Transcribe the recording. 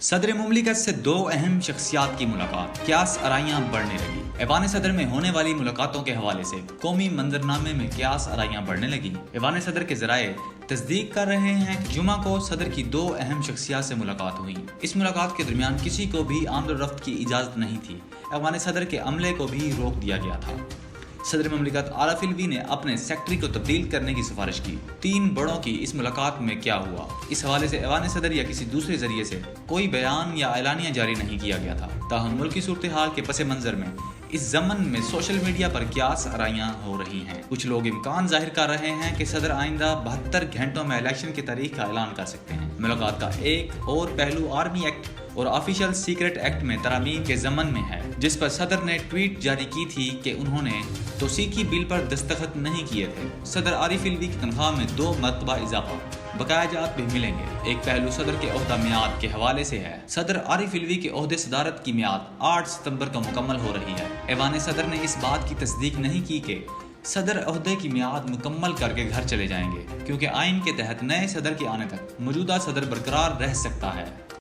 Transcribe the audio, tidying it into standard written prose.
सदर मुमलिकत से दो अहम शख्सियात की मुलाकात, क्यास आराइयाँ बढ़ने लगी। ऐवान सदर में होने वाली मुलाकातों के हवाले से कौमी मंजरनामे में क्यास आराइयाँ बढ़ने लगी। ऐवान सदर के जराए तस्दीक कर रहे हैं कि जुमा को सदर की दो अहम शख्सियात से मुलाकात हुई। इस मुलाकात के दरमियान किसी को भी आमद रफ्त की इजाज़त नहीं थी। ऐवान सदर के अमले को भी रोक दिया गया था। सदर मुमलिकत आरिफ अलवी ने अपने सेक्रेटरी को तब्दील करने की सिफारिश की। तीन बड़ों की इस मुलाकात में क्या हुआ, इस हवाले से ऐवान सदर या किसी दूसरे जरिए से कोई बयान या एलानिया जारी नहीं किया गया था। ताहम मुल्की सूरत हाल के पस मंजर में इस ज़मन में सोशल मीडिया पर क्यास आराइयाँ हो रही हैं। कुछ लोग इम्कान जाहिर कर रहे हैं कि सदर आइंदा 72 घंटों में इलेक्शन की तारीख का ऐलान कर सकते हैं। मुलाकात का एक और पहलू आर्मी एक्ट और ऑफिशियल सीक्रेट एक्ट में तरामीम के ज़मन में है, जिस पर सदर ने ट्वीट जारी की थी कि उन्होंने तौसीकी बिल पर दस्तखत नहीं किए थे। सदर आरिफ अलवी की तनख्वाह में 2 मरतबा इजाफा, बकाया जात भी मिलेंगे। एक पहलू सदर के ओहदा मियाद के हवाले से है। सदर आरिफ अलवी के ओहदे सदारत की मियाद 8 सितंबर को मुकम्मल हो रही है। ऐवान सदर ने इस बात की तस्दीक नहीं की कि सदर ओहदे की मियाद मुकम्मल करके घर चले जाएंगे, क्योंकि आइन के तहत नए सदर के आने तक मौजूदा सदर बरकरार रह सकता है।